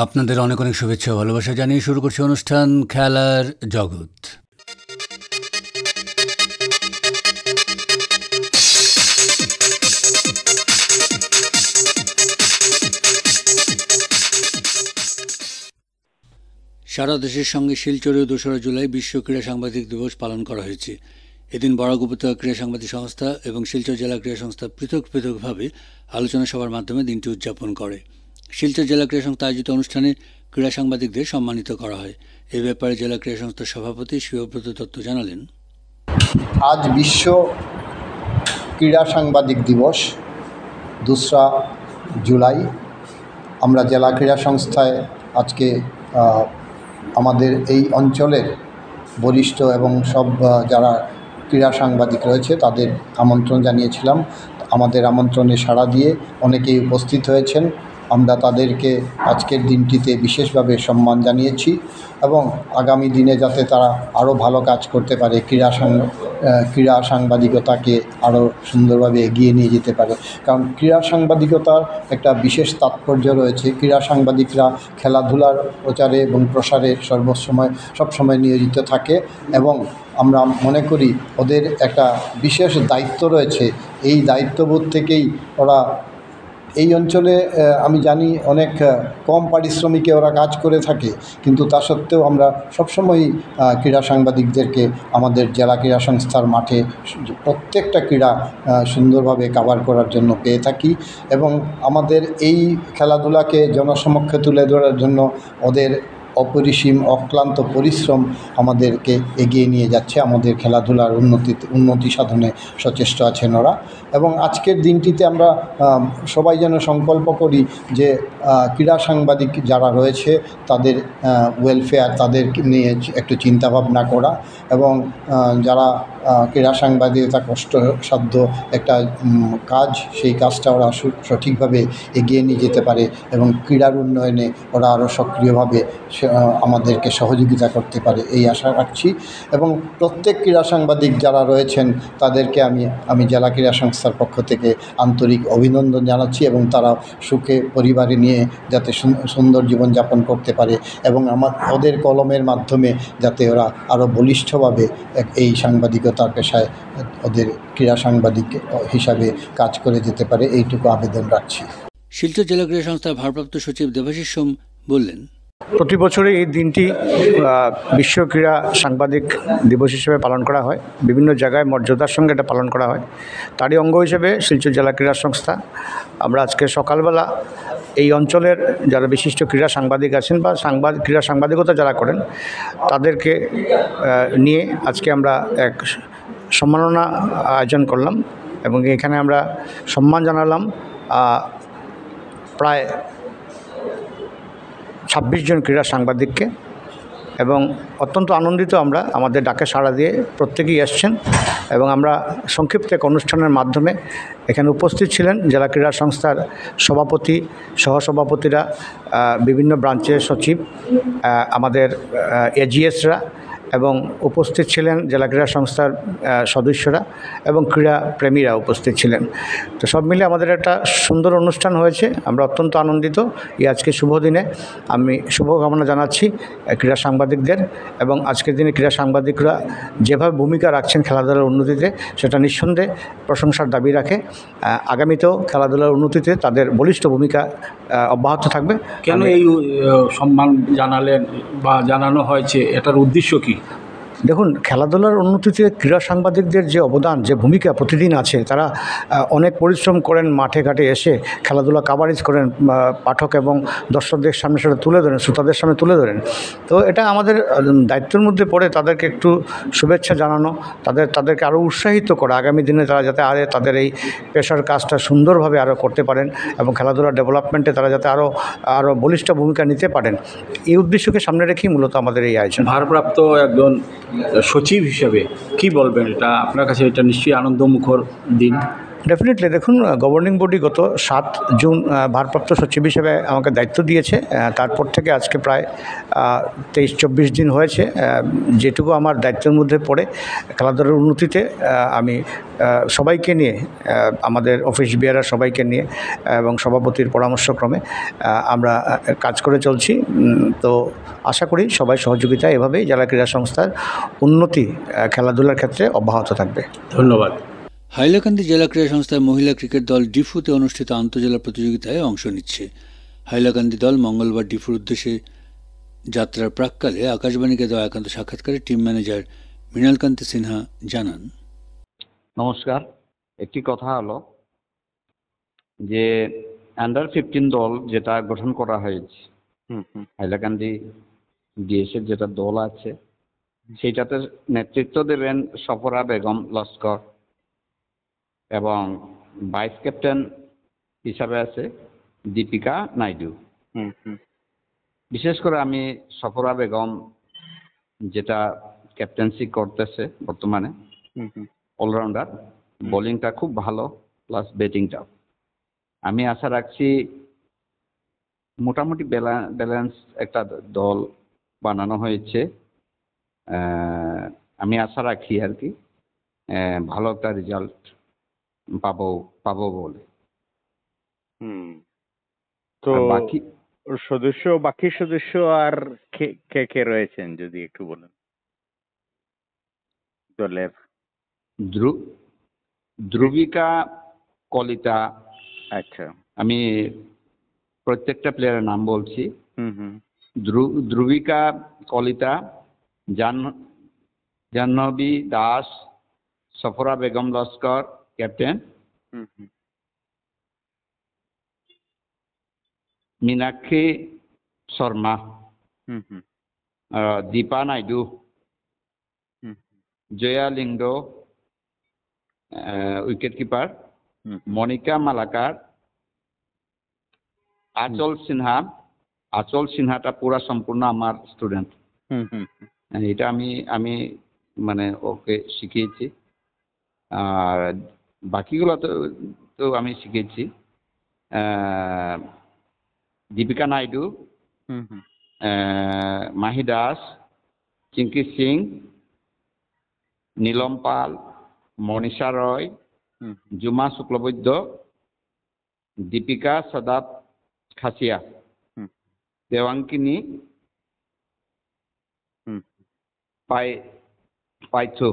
আপনাদের অনেক অনেক শুভেচ্ছা ও ভালোবাসা জানিয়ে শুরু করছি অনুষ্ঠান খেলার জগৎ। সারা দেশের সঙ্গে শিলচরেও ২রা জুলাই বিশ্ব ক্রীড়া সাংবাদিক দিবস পালন করা হয়েছে। এদিন বরাক উপত্যকা ক্রীড়া সাংবাদিক সংস্থা এবং শিলচর জেলা ক্রীড়া সংস্থা পৃথক পৃথকভাবে আলোচনা সভার মাধ্যমে দিনটি উদযাপন করে। শিলচর জেলা ক্রীড়া সংস্থা আয়োজিত অনুষ্ঠানে ক্রীড়া সাংবাদিকদের সম্মানিত করা হয়। এ ব্যাপারে জেলা ক্রীড়া সংস্থার সভাপতি শিবব্রত দত্ত জানালেন, আজ বিশ্ব ক্রীড়া সাংবাদিক দিবস ২রা জুলাই। আমরা জেলা ক্রীড়া সংস্থায় আজকে আমাদের এই অঞ্চলের বরিষ্ঠ এবং সব যারা ক্রীড়া সাংবাদিক রয়েছে তাদের আমন্ত্রণ জানিয়েছিলাম। আমাদের আমন্ত্রণে সাড়া দিয়ে অনেকেই উপস্থিত হয়েছেন। আমরা তাদেরকে আজকের দিনটিতে বিশেষভাবে সম্মান জানিয়েছি এবং আগামী দিনে যাতে তারা আরও ভালো কাজ করতে পারে, ক্রীড়া সাংবাদিকতাকে আরও সুন্দরভাবে এগিয়ে নিয়ে যেতে পারে। কারণ ক্রীড়া সাংবাদিকতার একটা বিশেষ তাৎপর্য রয়েছে। ক্রীড়া সাংবাদিকরা খেলাধুলার প্রচারে এবং প্রসারে সবসময় নিয়োজিত থাকে এবং আমরা মনে করি ওদের একটা বিশেষ দায়িত্ব রয়েছে। এই দায়িত্ববোধ থেকেই ওরা এই অঞ্চলে আমি জানি অনেক কম পারিশ্রমিকে ওরা কাজ করে থাকে, কিন্তু তা সত্ত্বেও আমরা সবসময়ই ক্রীড়া সাংবাদিকদেরকে আমাদের জেলা ক্রীড়া সংস্থার মাঠে প্রত্যেকটা ক্রীড়া সুন্দরভাবে কভার করার জন্য পেয়ে থাকি এবং আমাদের এই খেলাধুলাকে জনসমক্ষে তুলে ধরার জন্য ওদের অপরিসীম অক্লান্ত পরিশ্রম আমাদেরকে এগিয়ে নিয়ে যাচ্ছে। আমাদের খেলাধুলার উন্নতি সাধনে সচেষ্ট আছেন ওরা। এবং আজকের দিনটিতে আমরা সবাই যেন সংকল্প করি যে ক্রীড়া সাংবাদিক যারা রয়েছে তাদের ওয়েলফেয়ার, তাদের নিয়ে একটু চিন্তাভাবনা করা এবং যারা ক্রীড়া সাংবাদিকতা কষ্টসাধ্য একটা কাজ, সেই কাজটা ওরা সঠিকভাবে এগিয়ে নিয়ে যেতে পারে এবং ক্রীড়ার উন্নয়নে ওরা আরও সক্রিয়ভাবে আমাদেরকে সহযোগিতা করতে পারে, এই আশা রাখছি। এবং প্রত্যেক ক্রীড়া সাংবাদিক যারা রয়েছেন তাদেরকে আমি জেলা ক্রীড়া সংস্থার পক্ষ থেকে আন্তরিক অভিনন্দন জানাচ্ছি এবং তারা সুখে পরিবারে নিয়ে যাতে সুন্দর জীবনযাপন করতে পারে এবং ওদের কলমের মাধ্যমে যাতে ওরা আরও বলিষ্ঠভাবে এই সাংবাদিকতার পেশায় ওদের ক্রীড়া সাংবাদিক হিসাবে কাজ করে যেতে পারে, এইটুকু আবেদন রাখছি। শিলচর জেলা ক্রীড়া সংস্থার ভারপ্রাপ্ত সচিব দেবাশিস সোম বললেন, প্রতি বছরই এই দিনটি বিশ্ব ক্রীড়া সাংবাদিক দিবস হিসেবে পালন করা হয়। বিভিন্ন জায়গায় মর্যাদার সঙ্গে এটা পালন করা হয়। তারই অঙ্গ হিসেবে শিলচর জেলা ক্রীড়া সংস্থা আমরা আজকে সকালবেলা এই অঞ্চলের যারা বিশিষ্ট ক্রীড়া সাংবাদিক আছেন বা ক্রীড়া সাংবাদিকতা যারা করেন তাদেরকে নিয়ে আজকে আমরা এক সম্মাননা আয়োজন করলাম এবং এখানে আমরা সম্মান জানালাম প্রায় ২৬ জন ক্রীড়া সাংবাদিককে এবং অত্যন্ত আনন্দিত আমরা। আমাদের ডাকে সাড়া দিয়ে প্রত্যেকেই এসছেন এবং আমরা সংক্ষিপ্ত এক অনুষ্ঠানের মাধ্যমে এখানে উপস্থিত ছিলেন জেলা ক্রীড়া সংস্থার সভাপতি, সহসভাপতিরা, বিভিন্ন ব্রাঞ্চের সচিব, আমাদের এজিএসরা এবং উপস্থিত ছিলেন জেলা ক্রীড়া সংস্থার সদস্যরা এবং ক্রীড়া প্রেমীরা উপস্থিত ছিলেন। তো সব মিলে আমাদের একটা সুন্দর অনুষ্ঠান হয়েছে। আমরা অত্যন্ত আনন্দিত। এই আজকে শুভ দিনে আমি শুভকামনা জানাচ্ছি ক্রীড়া সাংবাদিকদের এবং আজকের দিনে ক্রীড়া সাংবাদিকরা যেভাবে ভূমিকা রাখছেন খেলাধুলার উন্নতিতে সেটা নিঃসন্দেহে প্রশংসার দাবি রাখে। আগামীতেও খেলাধুলার উন্নতিতে তাদের বলিষ্ঠ ভূমিকা অব্যাহত থাকবে। কেন এই সম্মান জানালেন বা জানানো হয়েছে, এটার উদ্দেশ্য কী? দেখুন, খেলাধুলার উন্নতিতে ক্রীড়া সাংবাদিকদের যে অবদান, যে ভূমিকা প্রতিদিন আছে, তারা অনেক পরিশ্রম করেন, মাঠে ঘাটে এসে খেলাধুলা কাভারেজ করেন, পাঠক এবং দর্শকদের সামনে সেটা তুলে ধরেন, শ্রোতাদের সামনে তুলে ধরেন। তো এটা আমাদের দায়িত্বের মধ্যে পড়ে তাদেরকে একটু শুভেচ্ছা জানানো, তাদেরকে আরও উৎসাহিত করা, আগামী দিনে তারা যাতে তাদের এই পেশার কাজটা সুন্দরভাবে আরও করতে পারেন এবং খেলাধুলার ডেভেলপমেন্টে তারা যাতে আরও বলিষ্ঠ ভূমিকা নিতে পারেন, এই উদ্দেশ্যকে সামনে রেখেই মূলত আমাদের এই আয়োজন। ভারপ্রাপ্ত একজন সচিব হিসেবে কি বলবেন? এটা আপনার কাছে এটা নিশ্চয়ই আনন্দমুখর দিন। ডেফিনেটলি দেখুন, গভর্নিং বডি গত 7 জুন ভারপ্রাপ্ত সচিব হিসেবে আমাকে দায়িত্ব দিয়েছে। তারপর থেকে আজকে প্রায় 23-24 দিন হয়েছে। যেটুকু আমার দায়িত্বের মধ্যে পড়ে খেলাধুলার উন্নতিতে আমি সবাইকে নিয়ে, আমাদের অফিস বিয়ারা সবাইকে নিয়ে এবং সভাপতির পরামর্শক্রমে আমরা কাজ করে চলছি। তো আশা করি সবাই সহযোগিতা এভাবেই জেলা ক্রীড়া সংস্থার উন্নতি খেলাধুলার ক্ষেত্রে অব্যাহত থাকবে। ধন্যবাদ। হাইলাকান্দি জেলা ক্রীড়া সংস্থার মহিলা ক্রিকেট দল ডিফুতে অনুষ্ঠিত আন্তঃজেলা প্রতিযোগিতায় অংশ নিচ্ছে। হাইলাকান্দি দল মঙ্গলবার ডিফুর উদ্দেশ্যে যাত্রার প্রাক্কালে আকাশবাণীকে দেওয়া একান্ত সাক্ষাৎকারে টিম ম্যানেজার মৃণালকান্তি সিনহা জানান, নমস্কার। একটি কথা হলো যে আন্ডার-15 দল যেটা গঠন করা হয়েছে, হাইলাকান্দি ডিএসের যেটা দল আছে, সেইটাতে নেতৃত্ব দেবেন সফরা বেগম লস্কর এবং ভাইস ক্যাপ্টেন হিসাবে আছে দীপিকা নাইডু। বিশেষ করে আমি সফরা বেগম যেটা ক্যাপ্টেন্সি করতেছে বর্তমানে, অলরাউন্ডার, বোলিংটা খুব ভালো, প্লাস ব্যাটিংটাও। আমি আশা রাখছি মোটামুটি ব্যালেন্স একটা দল বানানো হয়েছে। আমি আশা রাখি আর কি ভালো একটা রেজাল্ট পাবো বলে। তো আর বাকি সদস্য আর কে কে রয়েছেন যদি একটু বলেন দলের? ধ্রুবিকা, কলিতা। আচ্ছা। আমি প্রত্যেকটা প্লেয়ারের নাম বলছি। Dhrubika, Kalita, Jahnavi Das, Safra Begum Laskar captain, Meenakshi Sharma, Deepa Naidu, Jaya Lyngdoh wicket keeper, Monika Malakar, Achal সিনহাটা পুরা সম্পূর্ণ আমার স্টুডেন্ট। এটা আমি মানে ওকে শিখিয়েছি। আর বাকিগুলো তো আমি শিখেছি। দীপিকা নাইডু, মাহি দাস, চিঙ্কি সিং, নীলম পাল, মনীষা রয়, জুমা শুক্লবৈদ্য, দীপিকা সদাব খাসিয়া, দেওয়াঙ্কিনী পাইথু।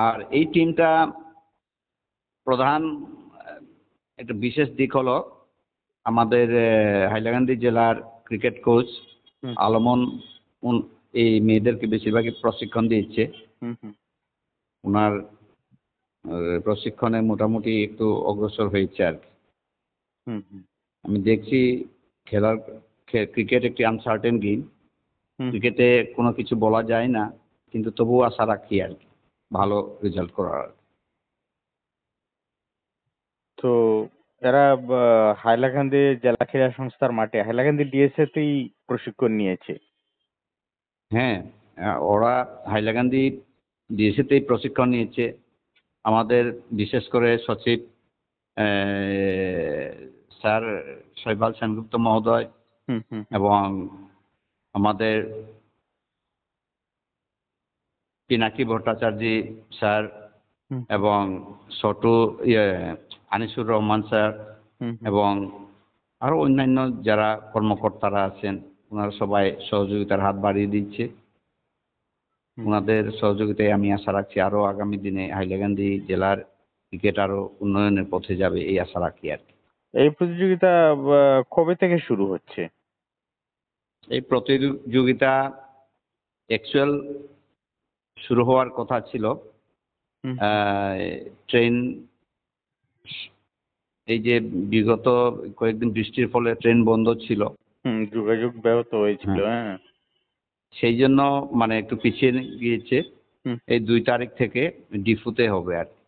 আর এই টিমটা প্রধান একটা বিশেষ দিক হলো আমাদের হাইলাকান্দি জেলার ক্রিকেট কোচ আলমন এই মেয়েদেরকে বেশিরভাগই প্রশিক্ষণ দিচ্ছে। ওনার প্রশিক্ষণে মোটামুটি একটু অগ্রসর হয়েছে আর কি। আমি দেখছি ক্রিকেট একটি আনসার্টেন গেম। ক্রিকেটে কোনো কিছু বলা যায় না, কিন্তু তবুও আশা রাখি আর কি ভালো রেজাল্ট করার। তো এরা হাইলাকান্দি জেলা ক্রীড়া সংস্থার মাঠে হাইলাকান্দি ডিএসএতেই প্রশিক্ষণ নিয়েছে। হ্যাঁ, ওরা হাইলাকান্দি ডিএসএতেই প্রশিক্ষণ নিয়েছে। আমাদের বিশেষ করে সচিব স্যার শৈবাল সেনগুপ্ত মহোদয় এবং আমাদের পিনাকি ভট্টাচার্য স্যার এবং আনিসুর রহমান স্যার এবং আরো অন্যান্য যারা কর্মকর্তারা আছেন, ওনারা সবাই সহযোগিতার হাত বাড়িয়ে দিচ্ছে। ওনাদের সহযোগিতায় আমি আশা রাখছি আরো আগামী দিনে হাইলাকান্দি জেলার ক্রিকেট আরো উন্নয়নের পথে যাবে, এই আশা রাখি আর কি। এই প্রতিযোগিতা কবে থেকে শুরু হচ্ছে? এই প্রতিযোগিতা অ্যাকচুয়াল শুরু হওয়ার কথা ছিল ট্রেন, এই যে বিগত কয়েকদিন বৃষ্টির ফলে ট্রেন বন্ধ ছিল, যোগাযোগ ব্যাহত হয়েছিল। হ্যাঁ, সেই জন্য মানে একটু পিছিয়ে গিয়েছে। এই 2 তারিখ থেকে ডিফুতে হবে আর কি,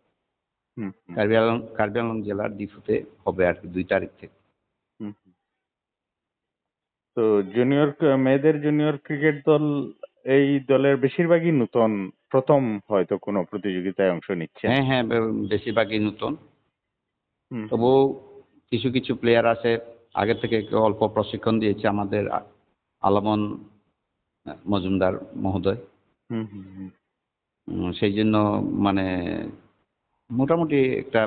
কার্বি আংলং জেলার ডিফুতে হবে আর কি 2 তারিখ থেকে। তো মেয়েদের জুনিয়র ক্রিকেট দল, এই দলের বেশিরভাগই নতুন প্রথম হয়তো কোনো প্রতিযোগিতায় অংশ নিচ্ছেন। হ্যাঁ হ্যাঁ, বেশিরভাগই নতুন। হুম, তবুও কিছু কিছু প্লেয়ার আছে আগে থেকে একটু অল্প প্রশিক্ষণ দিয়েছে আমাদের আলামন মজুমদার মহোদয়। হুম, হুম, হুম। সেই জন্য মানে মোটামুটি একটা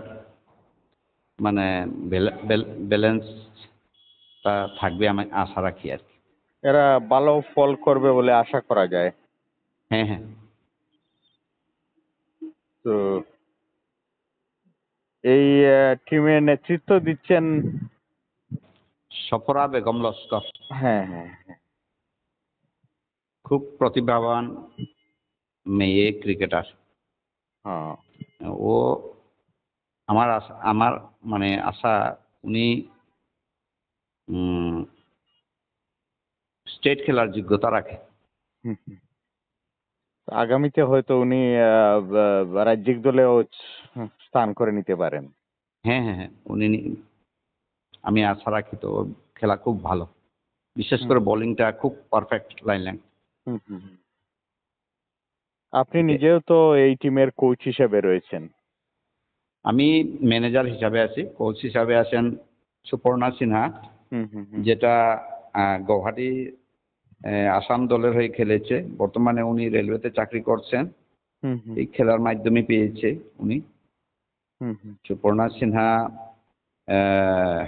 মানে ব্যালেন্সটা থাকবে আমি আশা রাখি আর কি। এরা ভালো ফল করবে বলে আশা করা যায়। হ্যাঁ হ্যাঁ। তো এই টিমের নেতৃত্ব দিচ্ছেন। সফরা বেগম লস্কর হ্যাঁ, হ্যাঁ, হ্যাঁ। খুব প্রতিভাবান মেয়ে ক্রিকেটার। হ্যাঁ। ও আমার মানে আশা উনি স্টেট খেলার যোগ্যতা রাখে। হুম, হুম। আগামীতে হয়তো উনি রাজ্যিক দলেও স্থান করে নিতে পারেন। হ্যাঁ হ্যাঁ হ্যাঁ, আমি আশা রাখি। তো ওর খেলা খুব ভালো, বিশেষ করে বোলিংটা খুব পারফেক্ট লাইন লেন্থ। হুম, হুম, হুম। আপনি নিজেও তো এই টিমের কোচ হিসেবে রয়েছেন। আমি ম্যানেজার হিসাবে আছি, কোচ হিসাবে আছেন সুপর্ণা সিনহা, হুম, হুম, হুম। যেটা গৌহাটি আসাম দলের হয়ে খেলেছে। বর্তমানে উনি রেলওয়েতে চাকরি করছেন, হুম, হুম, এই খেলার মাধ্যমে পেয়েছে উনি। হুম, হুম, সুপর্ণা সিনহা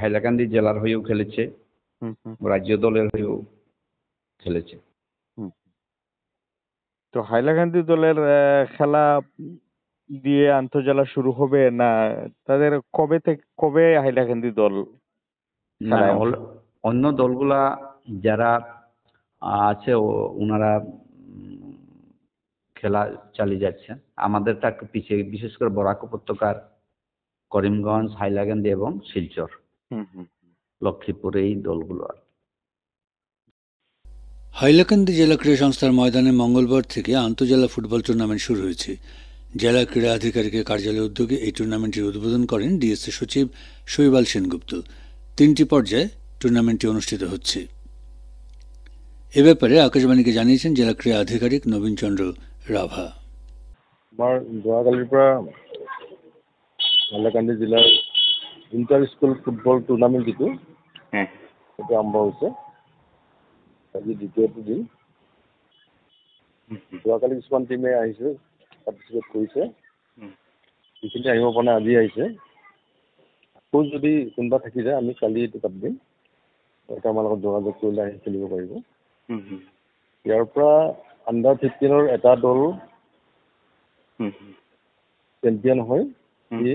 হাইলাকান্দি জেলার হয়েও খেলেছে, হুম, হুম, রাজ্য দলের হয়েও খেলেছে। হুম। তো হাইলাকান্দি দলের খেলা দিয়ে আন্তঃজেলা শুরু হবে না? তাদের কবে হাইলাকান্দি দল না, খেলায় অংশ? অন্য দলগুলা যারা আছে ওনারা খেলা চালিয়ে যাচ্ছেন। আমাদেরটা একটু পিছিয়ে, বিশেষ করে বরাক উপত্যকার করিমগঞ্জ, হাইলাকান্দি এবং শিলচর, হুম, হুম, লক্ষ্মীপুর, এই দলগুলো আর কি। হাইলাকান্দি জেলা ক্রীড়া সংস্থার ময়দানে মঙ্গলবার থেকে আন্তঃজেলা ফুটবল টুর্নামেন্ট শুরু হয়েছে। জেলা ক্রীড়া আধিকারিকের কার্যালয়ের উদ্যোগে এই টুর্নামেন্টটির উদ্বোধন করেন ডিএসসি সচিব শৈবাল সেনগুপ্ত। 3টি পর্যায়ে টুর্নামেন্টটি অনুষ্ঠিত হচ্ছে। এ ব্যাপারে আকাশবাণীকে জানিয়েছেন জেলা ক্রীড়া আধিকারিক নবীন চন্দ্র রাভা। আমাৰ যোৱাকালিৰ পৰা হাইলাকান্দি জিলাৰ ইণ্টাৰ স্কুল ফুটবল টুৰ্ণামেণ্ট যিটো হ্যাঁ। সেইটো আৰম্ভ হৈছে। আজি দ্বিতীয়টো দিন। যোৱাকালি কিছুমান টিমে আহিছে, পাৰ্টিচিপেট কৰিছে। যিখিনি আহিব পৰা নাই আজি আহিছে। আকৌ যদি কোনোবা থাকি যায় আমি কালি এইটো পাতি দিম। এটা আমাৰ লগত যোগাযোগ কৰিলে আহি খেলিব পাৰিব। ইয়াৰ পৰা আণ্ডাৰ 15ৰ এটা দল চেম্পিয়ন হয়, সি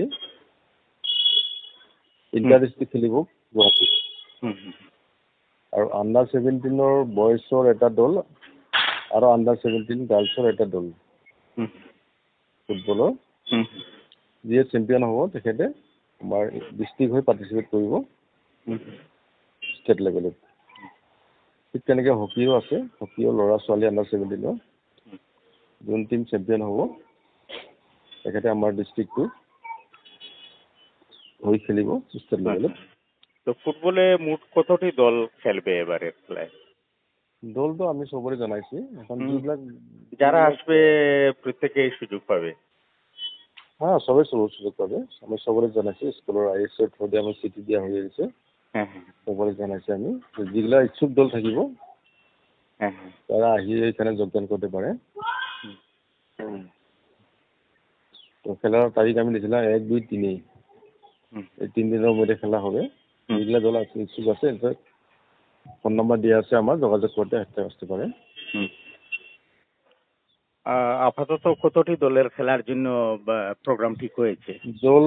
ইণ্টাৰ ডিষ্ট্ৰিক্ট খেলিব গুৱাহাটীত। আৰু আণ্ডাৰ 17ৰ বয়ছৰ এটা দল আৰু আণ্ডাৰ 17 গাৰ্লছৰ এটা দল ফুটবলৰ যিয়ে চেম্পিয়ন হ'ব তেখেতে আমাৰ ডিষ্ট্ৰিক্ট হৈ পাৰ্টিচিপেট কৰিব ষ্টেট লেভেলত। ঠিক তেনেকৈ হকীও আছে, হকীও ল'ৰা ছোৱালী আণ্ডাৰ 17ৰ যোন টিম চেম্পিয়ন হ'ব তেখেতে আমাৰ ডিষ্ট্ৰিক্টটো হৈ খেলিব ষ্টেট লেভেলত। তো ফুটবলে মোট কতটি দল খেলবে এবারে খেলায়? দলটো আমি সবৰে জানাইছি। এখন যিবিলাক যারা আসবে প্রত্যেকেই সুযোগ পাবে। হ্যাঁ, সবাই সুযোগ পাবে। আমি সবৰে জানাইছি, স্কুলৰ ISৰ থ্ৰুদি আমি চিঠি দিয়া হৈ আছে। সবৰে জানাইছি আমি। যিগিলা ইচ্ছুক দল থাকিব তারা আহি এখানে যোগদান করতে পারে। তো খেলার তারিখ আমি দিয়েছিলাম 1, 2, 3 এই 3 দিনের মধ্যে খেলা হবে। যেগুলা দল আছে ইচ্ছুক আছে ফোন নাম্বার দেওয়া আছে আমার, যোগাযোগ করতে আসতে পারে। আপাতত কতটি দলের খেলার জন্য প্রোগ্রাম ঠিক হয়েছে? দল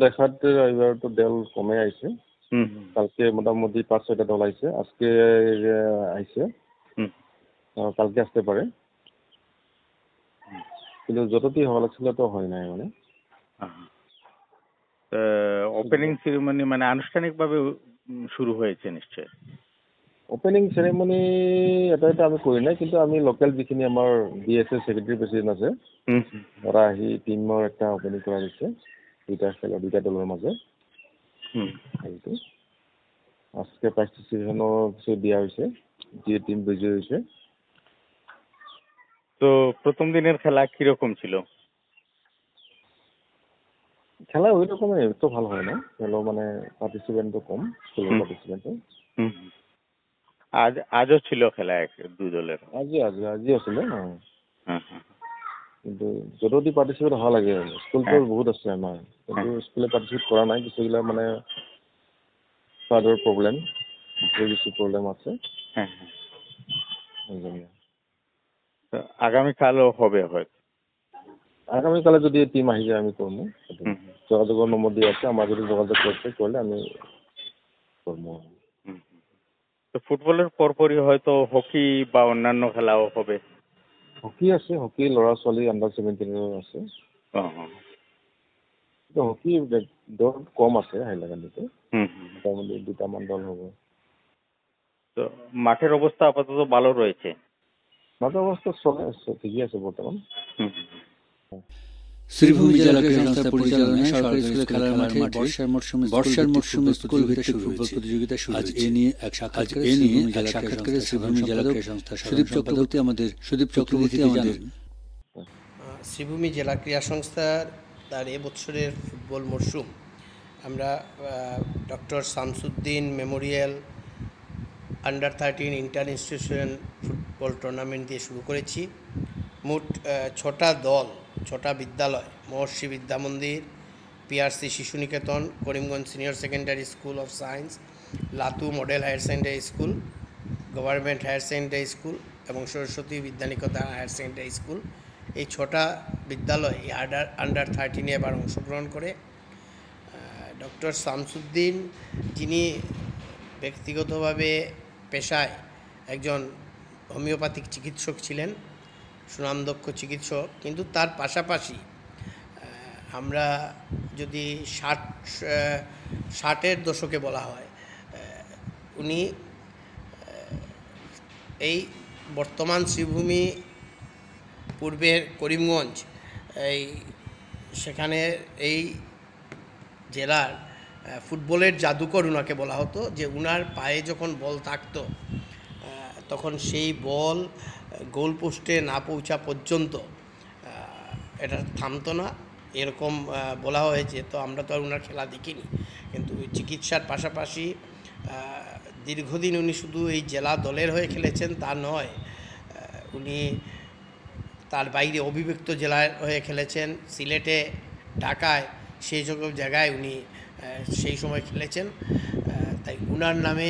দেখাতে এবার তো দল কমে আইছে। কালকে মোটামুটি 5-6টা দল আইছে, আজকে আইছে, কালকে আসতে পারে। কিন্তু যতটি হওয়া লাগছিল তো হয় নাই মানে। ওপেনিং সেরিমনি মানে আনুষ্ঠানিকভাবে শুরু হয়েছে নিশ্চয়? ওপেনিং সেরেমনি এটা আমি করি নাই, কিন্তু আমি লোকেল যিখিনি আমার ডিএসএ সেক্রেটারি প্রেসিডেন্ট আছে ওরা আহি টিমৰ একটা ওপেনিং করা হয়েছে দুইটা দলের মাঝে। আজকে প্রাইজ ডিস্ট্রিবিউশনও কিছু দিয়া হয়েছে, যে টিম বিজয়ী হয়েছে। তো প্রথম দিনের খেলা কিরকম ছিল? খেলা ওই রকমই, তো ভালো হয় না, খেলো মানে পার্টিসিপেন্টও কম, স্কুলের হুম পার্টিসিপেন্টও। হুম হুম। আজও ছিল খেলা দুই দলের? আজিও আছিলে হ্যাঁ হ্যাঁ কিন্তু যতটি পার্টিসিপেট হওয়া লাগে, স্কুলতো হ্যাঁ বহুত আছে আমাৰ, কিন্তু হ্যাঁ স্কুলে পার্টিসিপেট করা নাই, কিছুগুলা মানে ফাদার প্রবলেম, কিছু প্রবলেম আছে হ্যাঁ হ্যাঁ। এই জন্য। তো আগামীকালও হবে হয়তো? আগামীকালে যদি টিম আহি যায় আমি করবো, হুম হুম যোগাযোগের নম্বর দিয়ে আছে, আমার যদি যোগাযোগ করলে আমি করবো। হুম হুম। তো ফুটবলের পরপরই হয়তো হকি বা অন্যান্য খেলাও হবে? হকি আছে, হকি ল'ৰা ছোৱালী আণ্ডাৰ 17 আছে, কিন্তু হকি দল কম আছে হাইলাকান্দিতে, হুম হুম। মোটামুটি 2টা মান দল হবে। তো মাঠের অবস্থা আপাতত ভালো রয়েছে? মাঠের অবস্থা চলে আসছে, ঠিকই আছে বর্তমান। হুম হুম। শ্রীভূমি জেলা ক্রীড়া সংস্থার পরিচালনায় সরকারি স্কুলে খেলার মাঠে বর্ষার মরশুমে স্কুল ভিত্তিক ফুটবল প্রতিযোগিতা শুরু হয়েছে। আজ এ নিয়ে এক সাক্ষাৎকারে শ্রীভূমি জেলা ক্রীড়া সংস্থা সুদীপ চক্রবর্তী আমাদের জানান। শ্রীভূমি জেলা ক্রীড়া সংস্থার তার এবছরের ফুটবল মরশুম আমরা doctor Shamsuddin Memorial under 13 inter institution football tournament দিয়ে শুরু করেছি। মোট 6টা দল, 6টা বিদ্যালয়, মহর্ষি Vidya Mandir, PRC Shishu Niketan, Karimganj senior secondary school of science, Latu model higher secondary school, government higher secondary school এবং Saraswati Vidyaniketan higher secondary school, এই 6টা বিদ্যালয় এই আন্ডার 13 এবার অংশগ্রহণ করে। ডক্টর শামসুদ্দিন, যিনি ব্যক্তিগতভাবে পেশায় একজন হোমিওপ্যাথিক চিকিৎসক ছিলেন, সুনামদক্ষ চিকিৎসক, কিন্তু তার পাশাপাশি আমরা যদি 60-এর দশকে বলা হয়, উনি এই বর্তমান শ্রীভূমি, পূর্বের করিমগঞ্জ, এই সেখানে এই জেলার ফুটবলের জাদুকর উনাকে বলা হতো, যে উনার পায়ে যখন বল থাকতো তখন সেই বল গোল পোস্টে না পৌঁছা পর্যন্ত এটা থামতো না, এরকম বলা হয়েছে। তো আমরা তো আর উনার খেলা দেখিনি, কিন্তু চিকিৎসার পাশাপাশি দীর্ঘদিন উনি শুধু এই জেলা দলের হয়ে খেলেছেন তা নয়, উনি তার বাইরে অবিভক্ত জেলার হয়ে খেলেছেন, সিলেটে, ঢাকায়, সেই সকল জায়গায় উনি সেই সময় খেলেছেন। তাই উনার নামে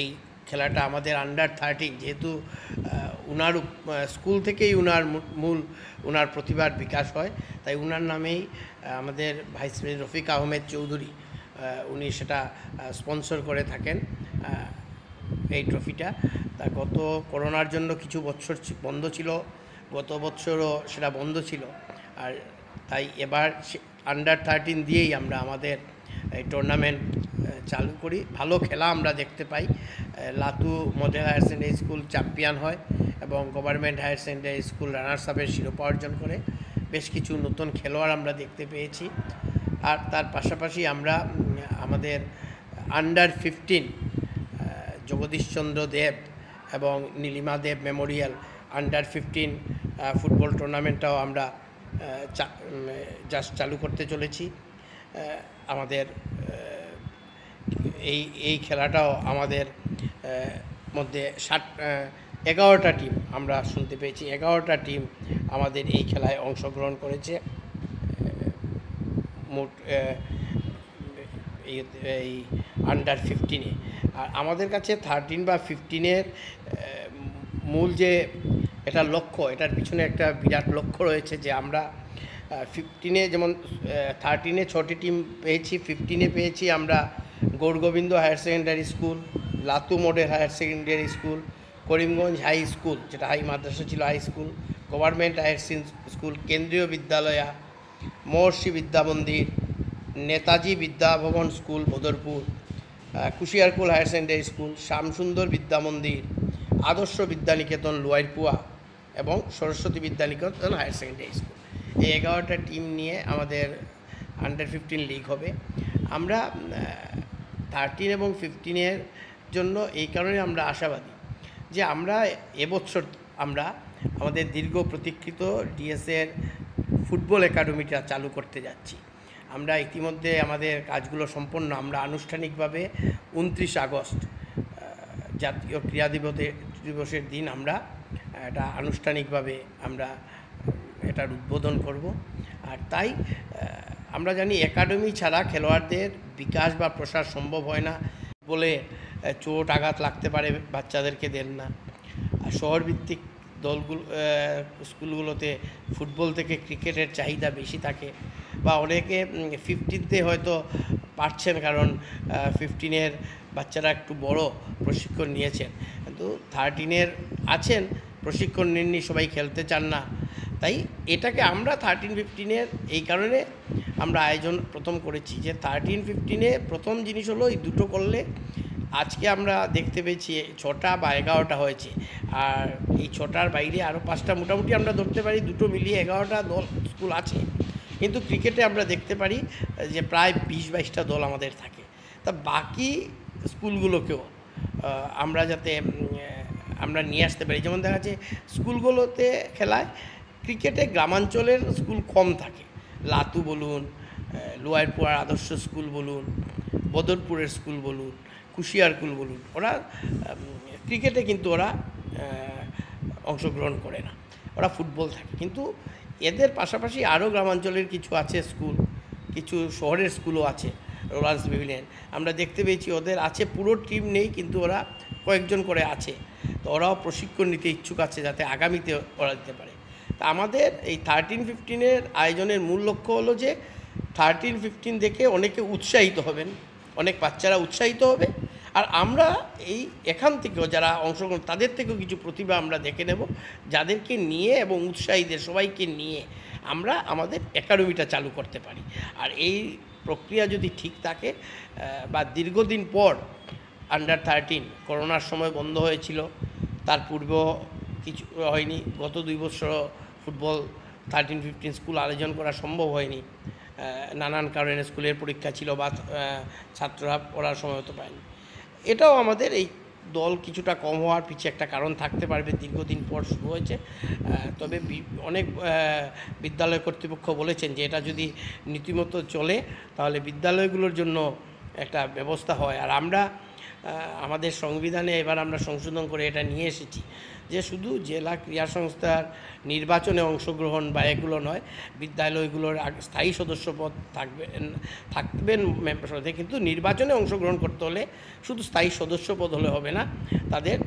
এই খেলাটা আমাদের আন্ডার 13, যেহেতু উনার স্কুল থেকেই উনার প্রতিভার বিকাশ হয়, তাই উনার নামেই আমাদের ভাইস প্রেসিডেন্ট রফিক আহমেদ চৌধুরী উনি সেটা স্পন্সর করে থাকেন এই ট্রফিটা। তা গত করোনার জন্য কিছু বছর বন্ধ ছিল, গত বছরও সেটা বন্ধ ছিল, আর তাই এবার আন্ডার 13 দিয়েই আমরা আমাদের এই টুর্নামেন্ট চালু করি। ভালো খেলা আমরা দেখতে পাই। Latu model higher secondary school champion হয় এবং government higher secondary school runners আপের শিরোপা অর্জন করে। বেশ কিছু নতুন খেলোয়াড় আমরা দেখতে পেয়েছি। আর তার পাশাপাশি আমরা আমাদের আন্ডার 15 জগদীশচন্দ্র দেব এবং নীলিমা দেব মেমোরিয়াল আন্ডার 15 ফুটবল টুর্নামেন্টটাও আমরা জাস্ট চালু করতে চলেছি। আমাদের এই খেলাটাও আমাদের মধ্যে 11টা টিম আমরা শুনতে পেয়েছি, 11টা টিম আমাদের এই খেলায় অংশগ্রহণ করেছে। মোট এই আন্ডার 15-এ। আর আমাদের কাছে 13 বা 15-এর মূল যে এটা লক্ষ্য, এটার পিছনে একটা বিরাট লক্ষ্য রয়েছে, যে আমরা 15-এ যেমন 13-এ 6টি টিম পেয়েছি, 15-এ পেয়েছি আমরা Gourgobinda higher secondary school, Latu model higher secondary school, Karimganj high school, যেটা হাই মাদ্রাসা ছিল high school, government higher school, Kendriya Vidyalaya, Maharshi Vidya Mandir, Netaji Vidyabhavan school Badarpur, Kushiarkul higher secondary school, Shyamsundar Vidya Mandir, Adarsha Vidyaniketan Lowairpoa এবং Saraswati Vidyaniketan higher secondary school. এই 11টা টিম নিয়ে আমাদের আন্ডার 15 লিগ হবে। আমরা 13 এবং 15-এর জন্য এই কারণে আমরা আশাবাদী যে আমরা এবছর আমরা আমাদের দীর্ঘ প্রতীক্ষিত ডিএসের ফুটবল একাডেমিটা চালু করতে যাচ্ছি। আমরা ইতিমধ্যে আমাদের কাজগুলো সম্পন্ন, আমরা আনুষ্ঠানিকভাবে 29 আগস্ট জাতীয় ক্রীড়া দিবসের দিন আমরা এটা আনুষ্ঠানিকভাবে আমরা এটার উদ্বোধন করব। আর তাই আমরা জানি একাডেমি ছাড়া খেলোয়াড়দের বিকাশ বা প্রসার সম্ভব হয় না বলে চোট আঘাত লাগতে পারে, বাচ্চাদেরকে দেন না। আর শহরভিত্তিক দলগুলো স্কুলগুলোতে ফুটবল থেকে ক্রিকেটের চাহিদা বেশি থাকে, বা অনেকে 15তে হয়তো পারছেন কারণ 15-এর বাচ্চারা একটু বড় প্রশিক্ষণ নিয়েছেন, কিন্তু 13-এর আছেন প্রশিক্ষণ নেননি, সবাই খেলতে চান না। তাই এটাকে আমরা 13-15-এর এই কারণে আমরা আয়োজন প্রথম করেছি যে 13-15-এ প্রথম জিনিস হলো এই দুটো করলে। আজকে আমরা দেখতে পেয়েছি 6টা বা 11টা হয়েছে, আর এই 6টার বাইরে আরও 5টা মোটামুটি আমরা ধরতে পারি, দুটো মিলিয়ে 11টা দল স্কুল আছে। কিন্তু ক্রিকেটে আমরা দেখতে পারি যে প্রায় 20-22টা দল আমাদের থাকে। তা বাকি স্কুলগুলোকেও আমরা যাতে আমরা নিয়ে আসতে পারি। যেমন দেখা যাচ্ছে স্কুলগুলোতে খেলায় ক্রিকেটে গ্রামাঞ্চলের স্কুল কম থাকে, লাতু বলুন, লোয়ারপুয়ার আদর্শ স্কুল বলুন, বদরপুরের স্কুল বলুন, কুশিয়ারকুল বলুন, ওরা ক্রিকেটে কিন্তু ওরা অংশগ্রহণ করে না, ওরা ফুটবল থাকে। কিন্তু এদের পাশাপাশি আরও গ্রামাঞ্চলের কিছু আছে স্কুল, কিছু শহরের স্কুলও আছে, রোলান্স প্যাভিলিয়ন আমরা দেখতে পেয়েছি ওদের আছে, পুরো টিম নেই কিন্তু ওরা কয়েকজন করে আছে। তো ওরাও প্রশিক্ষণ নিতে ইচ্ছুক আছে যাতে আগামীতে ওরা দিতে পারে। তা আমাদের এই 13-15-এর আয়োজনের মূল লক্ষ্য হলো যে 13-15 দেখে অনেকে উৎসাহিত হবেন, অনেক বাচ্চারা উৎসাহিত হবে, আর আমরা এখান থেকেও যারা অংশগ্রহণ তাদের থেকেও কিছু প্রতিভা আমরা দেখে নেব, যাদেরকে নিয়ে এবং উৎসাহীদের সবাইকে নিয়ে আমরা আমাদের একাডেমিটা চালু করতে পারি। আর এই প্রক্রিয়া যদি ঠিক থাকে বা দীর্ঘদিন পর আন্ডার-13 করোনার সময় বন্ধ হয়েছিল, তার পূর্বেও কিছু হয়নি, গত 2 বছর ফুটবল 13-15 স্কুল আয়োজন করা সম্ভব হয়নি, নানান কারণে স্কুলের পরীক্ষা ছিল বা ছাত্ররা পড়ার সময় হতে পারেনি। এটাও আমাদের এই দল কিছুটা কম হওয়ার পিছিয়ে একটা কারণ থাকতে পারবে, দীর্ঘদিন পর শুরু হয়েছে। তবে অনেক বিদ্যালয় কর্তৃপক্ষ বলেছেন যে এটা যদি নীতিমতো চলে তাহলে বিদ্যালয়গুলোর জন্য একটা ব্যবস্থা হয়। আর আমরা আমাদের সংবিধানে এবার আমরা সংশোধন করে এটা নিয়ে এসেছি যে শুধু জেলা ক্রীড়া সংস্থার নির্বাচনে অংশগ্রহণ বা এগুলো নয়, বিদ্যালয়গুলোর স্থায়ী সদস্য পদ থাকবেন মেম্বারশিপে, কিন্তু নির্বাচনে অংশগ্রহণ করতে হলে শুধু স্থায়ী সদস্য পদ হলে হবে না, তাদের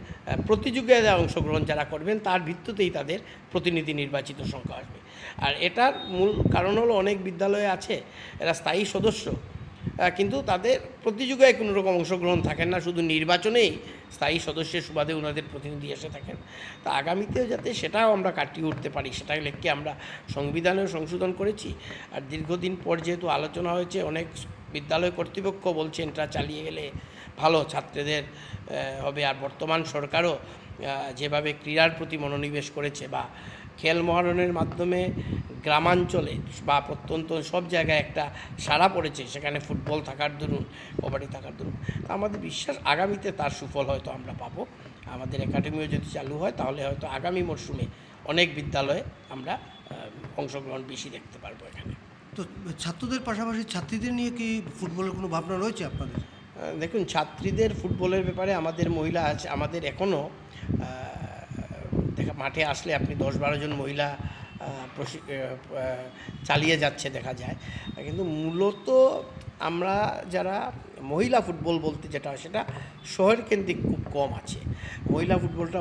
প্রতিযোগিতায় অংশগ্রহণ যারা করবেন তার ভিত্তিতেই তাদের প্রতিনিধি নির্বাচিত সংখ্যা আসবে। আর এটার মূল কারণ হলো অনেক বিদ্যালয়ে আছে এরা স্থায়ী সদস্য কিন্তু তাদের প্রতিযোগিতায় কোনো রকম অংশগ্রহণ থাকেন না, শুধু নির্বাচনেই স্থায়ী সদস্যের সুবাদে ওনাদের প্রতিনিধি এসে থাকেন। তা আগামীতেও যাতে সেটাও আমরা কাটিয়ে উঠতে পারি সেটাই লেখকে আমরা সংবিধানেও সংশোধন করেছি। আর দীর্ঘদিন পর যেহেতু আলোচনা হয়েছে, অনেক বিদ্যালয় কর্তৃপক্ষ বলছেন এটা চালিয়ে গেলে ভালো ছাত্রদের হবে। আর বর্তমান সরকারও যেভাবে ক্রীড়ার প্রতি মনোনিবেশ করেছে বা খেল মহারণের মাধ্যমে গ্রামাঞ্চলে বা প্রত্যন্ত সব জায়গায় একটা সাড়া পড়েছে, সেখানে ফুটবল থাকার দরুন, কবাডি থাকার দরুন, আমাদের বিশ্বাস আগামীতে তার সুফল হয়তো আমরা পাবো। আমাদের একাডেমিও যদি চালু হয় তাহলে হয়তো আগামী মরশুমে অনেক বিদ্যালয়ে আমরা অংশগ্রহণ বেশি দেখতে পারবো এখানে। তো ছাত্রদের পাশাপাশি ছাত্রীদের নিয়ে কি ফুটবলের কোনো ভাবনা রয়েছে আপনাদের? দেখুন, ছাত্রীদের ফুটবলের ব্যাপারে আমাদের মহিলা আছে, আমাদের এখনও মাঠে আসলে আপনি 10-12 জন মহিলা চালিয়ে যাচ্ছে দেখা যায়, কিন্তু মূলত আমরা যারা মহিলা ফুটবল বলতে যেটা সেটা শহর কেন্দ্রিক খুব কম আছে। মহিলা ফুটবলটা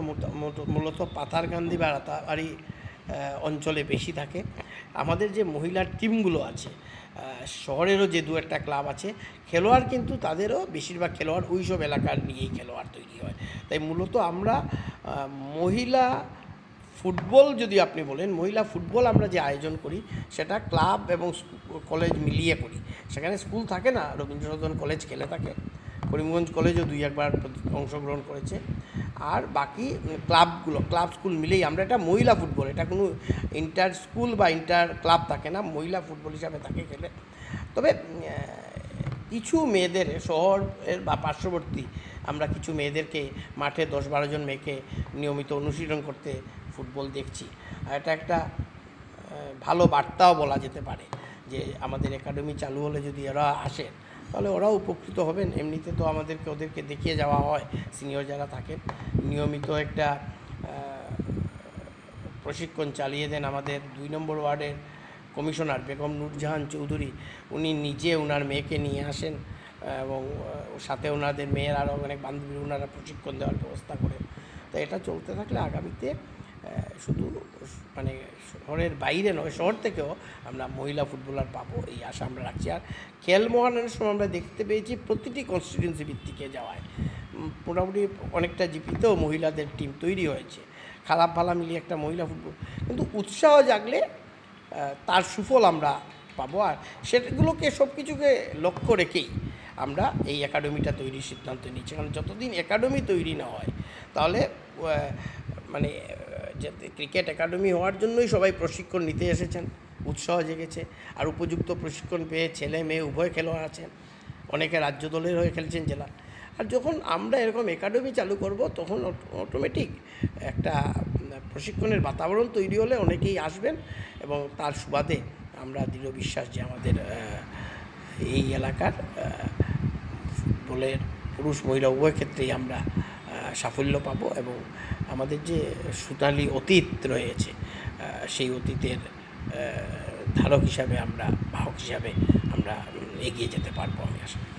মূলত পাথারকান্দি বা রাতাবাড়ি অঞ্চলে বেশি থাকে। আমাদের যে মহিলার টিমগুলো আছে, শহরেরও যে 2-1টা ক্লাব আছে, খেলোয়াড় কিন্তু তাদেরও বেশিরভাগ খেলোয়াড় ওই সব এলাকার নিয়েই খেলোয়াড় তৈরি হয়। তাই মূলত আমরা মহিলা ফুটবল যদি আপনি বলেন, মহিলা ফুটবল আমরা যে আয়োজন করি সেটা ক্লাব এবং কলেজ মিলিয়ে করি। সেখানে স্কুল থাকে না, রবীন্দ্রসদন কলেজ খেলে থাকে, করিমগঞ্জ কলেজও 2-1বার অংশগ্রহণ করেছে, আর বাকি ক্লাব স্কুল মিলেই আমরা এটা মহিলা ফুটবল, এটা কোনো ইন্টার স্কুল বা ইন্টার ক্লাব থাকে না, মহিলা ফুটবল হিসাবে থাকে খেলে। তবে কিছু মেয়েদের শহরের বা পার্শ্ববর্তী আমরা কিছু মেয়েদেরকে মাঠে 10-12 জন মেয়েকে নিয়মিত অনুশীলন করতে ফুটবল দেখছি। আর এটা একটা ভালো বার্তাও বলা যেতে পারে যে আমাদের একাডেমি চালু হলে যদি এরা আসেন তাহলে ওরাও উপকৃত হবেন। এমনিতে তো ওদেরকে দেখিয়ে যাওয়া হয়, সিনিয়র যারা থাকেন নিয়মিত একটা প্রশিক্ষণ চালিয়ে দেন আমাদের 2 নম্বর ওয়ার্ডের কমিশনার বেগম নূরজাহান চৌধুরী। উনি নিজে ওনার মেয়েকে নিয়ে আসেন এবং সাথে ওনাদের মেয়ের আরও অনেক বান্ধবী ওনারা প্রশিক্ষণ দেওয়ার ব্যবস্থা করেন। তো এটা চলতে থাকলে আগামীতে শুধু মানে শহরের বাইরে নয়, শহর থেকেও আমরা মহিলা ফুটবলার পাবো এই আশা আমরা রাখছি। আর খেল মহারণের সময় আমরা দেখতে পেয়েছি প্রতিটি কনস্টিটিউয়েন্সি ভিত্তিকে যাওয়ায় মোটামুটি অনেকটা জিপিতেও মহিলাদের টিম তৈরি হয়েছে, খারাপ ভালা মিলিয়ে একটা মহিলা ফুটবল। কিন্তু উৎসাহ জাগলে তার সুফল আমরা পাবো। আর সেগুলোকে সব কিছুকে লক্ষ্য রেখেই আমরা এই একাডেমিটা তৈরির সিদ্ধান্ত নিচ্ছি। কারণ যতদিন একাডেমি তৈরি না হয় তাহলে মানে ক্রিকেট একাডেমি হওয়ার জন্যই সবাই প্রশিক্ষণ নিতে এসেছেন, উৎসাহ জেগেছে। আর উপযুক্ত প্রশিক্ষণ পেয়ে ছেলে মেয়ে উভয় খেলোয়াড় আছেন, অনেকে রাজ্য দলের হয়ে খেলছেন জেলা। আর যখন আমরা এরকম একাডেমি চালু করব তখন অটোমেটিক একটা প্রশিক্ষণের বাতাবরণ তৈরি হলে অনেকেই আসবেন এবং তার সুবাদে আমরা দৃঢ় বিশ্বাস যে আমাদের এই এলাকার ফুটবলের পুরুষ মহিলা উভয় ক্ষেত্রেই আমরা সাফল্য পাব এবং আমাদের যে সোনালী অতীত রয়েছে সেই অতীতের ধারক হিসাবে আমরা বাহক হিসাবে আমরা এগিয়ে যেতে পারবো আমি আশা করি।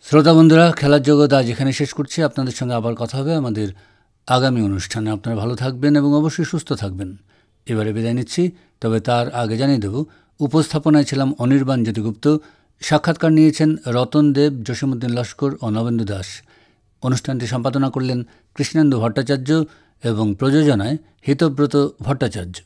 শ্রোতা বন্ধুরা, খেলার জগৎ আজ এখানে শেষ করছি। আপনাদের সঙ্গে আবার কথা হবে আমাদের আগামী অনুষ্ঠানে। আপনারা ভালো থাকবেন এবং অবশ্যই সুস্থ থাকবেন। এবারে বিদায় নিচ্ছি, তবে তার আগে জানিয়ে দেব উপস্থাপনায় ছিলাম অনির্বাণ জ্যোতিগুপ্ত, সাক্ষাৎকার নিয়েছেন রতন দেব, জসীমউদ্দিন লস্কর ও নবেন্দু দাস। অনুষ্ঠানটি সম্পাদনা করলেন কৃষ্ণেন্দু ভট্টাচার্য এবং প্রযোজনায় হিতব্রত ভট্টাচার্য।